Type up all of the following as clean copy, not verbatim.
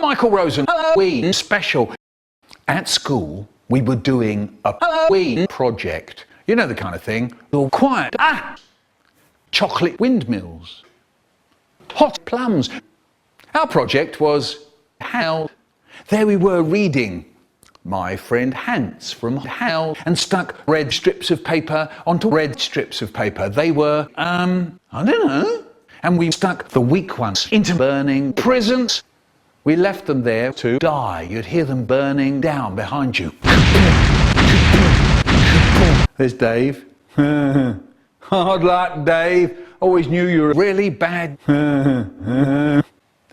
Michael Rosen, Halloween special. At school, we were doing a Halloween project. You know the kind of thing. All quiet. Chocolate windmills. Hot plums. Our project was Hal. There we were reading My Friend Hans from Hal and stuck red strips of paper onto red strips of paper. They were, I don't know. And we stuck the weak ones into burning prisons. We left them there to die. You'd hear them burning down behind you. There's Dave. Hard luck, Dave. Always knew you were really bad. And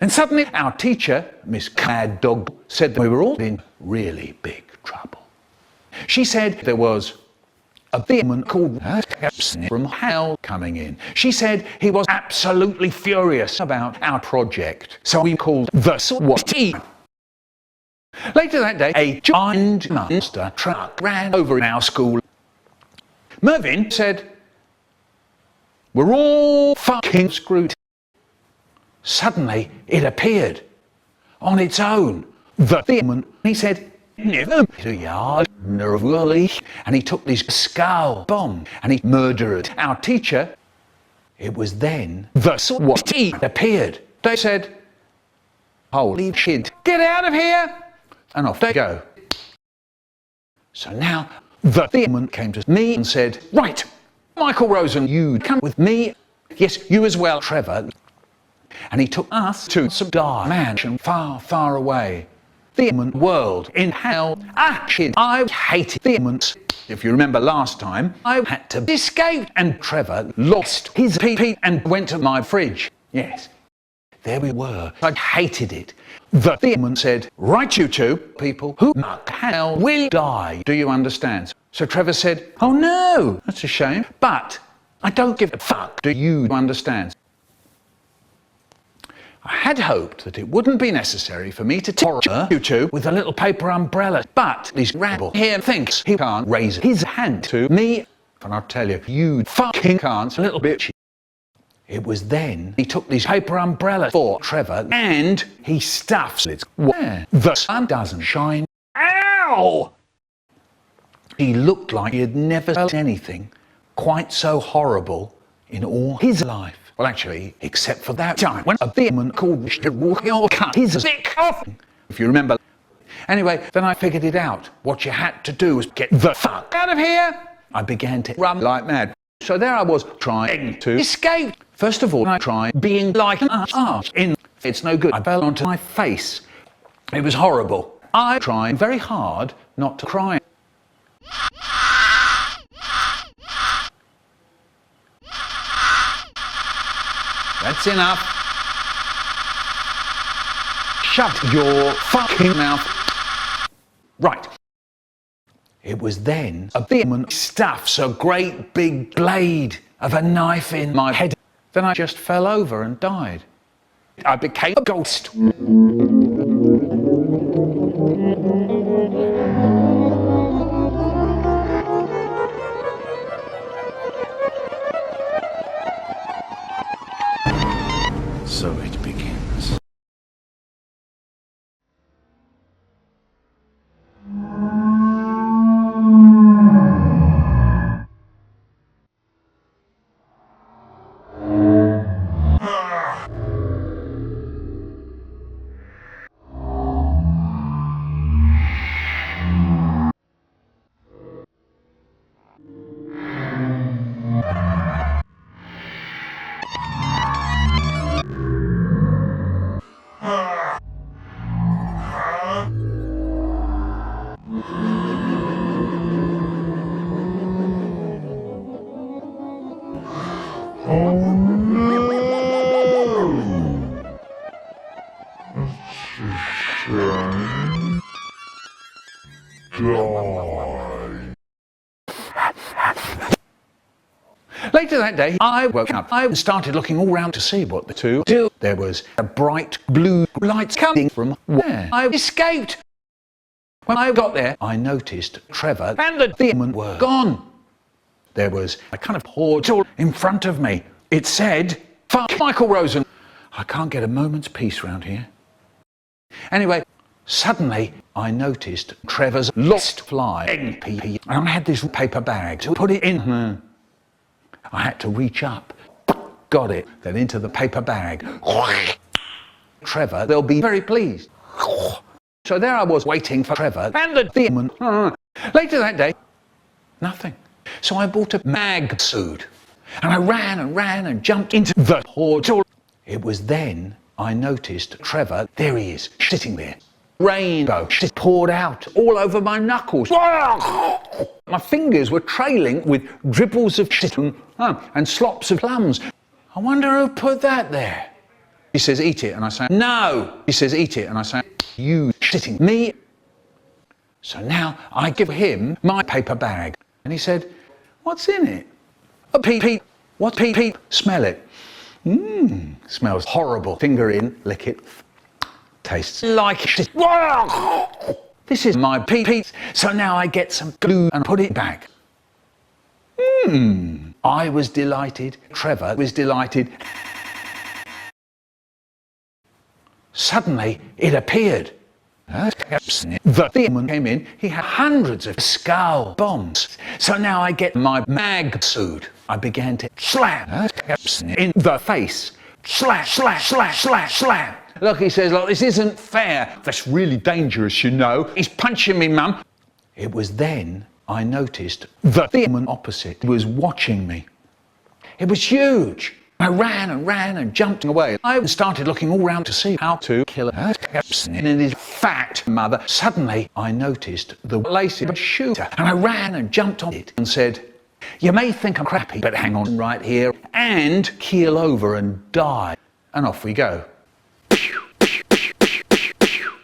suddenly our teacher, Miss Cad Dog, said that we were all in really big trouble. She said there was a demon called from hell coming in. She said he was absolutely furious about our project, so we called the YTP. Later that day, a giant monster truck ran over our school. Mervyn said, "We're all fucking screwed." Suddenly, it appeared on its own. The demon, he said, "Never to yard, nervily," and he took this skull bomb and he murdered our teacher. It was then the YTP appeared. They said, "Holy shit, get out of here!" And off they go. So now the demon came to me and said, "Right, Michael Rosen, you come with me. Yes, you as well, Trevor." And he took us to some dark mansion far, far away. Demon world in hell. Shit, I hated demons. If you remember last time, I had to escape and Trevor lost his pee and went to my fridge. Yes, there we were. I hated it. The demon said, "Right, you two people, who the hell will die? Do you understand?" So Trevor said, "Oh no, that's a shame, but I don't give a fuck. Do you understand?" I had hoped that it wouldn't be necessary for me to torture you two with a little paper umbrella, but this rabble here thinks he can't raise his hand to me, and I'll tell you, you fucking can't, little bitch. It was then he took this paper umbrella for Trevor and he stuffs it where the sun doesn't shine. Ow! He looked like he had never felt anything quite so horrible in all his life. Well, actually, except for that time when a demon called Mr. cut his dick off. If you remember. Anyway, then I figured it out. What you had to do was get the fuck out of here. I began to run like mad. So there I was trying to escape. First of all, I tried being like an ass. It's no good. I fell onto my face. It was horrible. I tried very hard not to cry. That's enough. Shut your fucking mouth. Right. It was then a demon stuffs a great big blade of a knife in my head. Then I just fell over and died. I became a ghost. So it begins. Later that day, I woke up. I started looking all round to see what the two do. There was a bright blue light coming from where I escaped. When I got there, I noticed Trevor and the demon were gone. There was a kind of portal in front of me. It said, "Fuck Michael Rosen." I can't get a moment's peace round here. Anyway, suddenly I noticed Trevor's lost flying pee, and I had this paper bag to put it in. I had to reach up, got it, then into the paper bag. Trevor, they'll be very pleased. So there I was waiting for Trevor and the demon. Later that day, nothing. So I bought a mag suit, and I ran and jumped into the portal. It was then I noticed Trevor, there he is, sitting there. Rainbow shit poured out all over my knuckles. My fingers were trailing with dribbles of shit and slops of plums. I wonder who put that there. He says, eat it, and I say, no. He says, eat it, and I say, you shitting me. So now I give him my paper bag, and he said, what's in it? A pee. What pee? Smell it. Smells horrible. Finger in, lick it. Tastes like shit. This is my pee. So now I get some glue and put it back. I was delighted. Trevor was delighted. Suddenly it appeared. The demon came in. He had hundreds of skull bombs. So now I get my mag suit. I began to slam in the face. Slam. Look, he says, look, this isn't fair. That's really dangerous, you know. He's punching me, Mum. It was then I noticed the demon opposite was watching me. It was huge. I ran and jumped away. I started looking all round to see how to kill her and his fat mother. Suddenly, I noticed the lacy shooter, and I ran and jumped on it and said, you may think I'm crappy, but hang on right here and keel over and die. And off we go.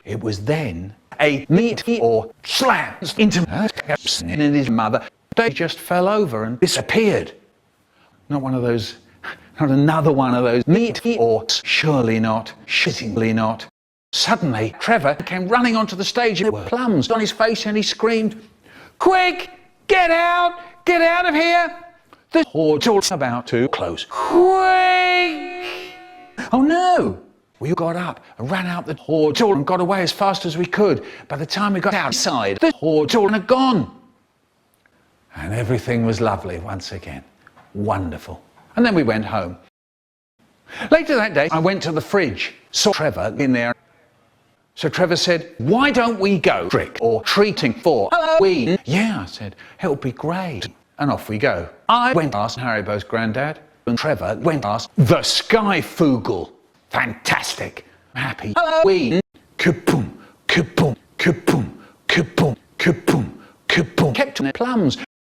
It was then a meteor slammed into her and his mother. They just fell over and disappeared. Not another one of those meteors. Surely not. Shittingly not. Suddenly, Trevor came running onto the stage with plums on his face, and he screamed, quick, get out of here. The portal's about to close. Quick! Oh no! We got up and ran out the portal and got away as fast as we could. By the time we got outside, the portal had gone. And everything was lovely once again. Wonderful. And then we went home. Later that day, I went to the fridge, saw Trevor in there. So Trevor said, why don't we go trick or treating for Halloween? Yeah, I said, it'll be great. And off we go. I went past Haribo's granddad, and Trevor went past the Skyfoogle. Fantastic. Happy Halloween. Kaboom, kaboom, kaboom, kaboom, kaboom, kaboom. CaptainPlums.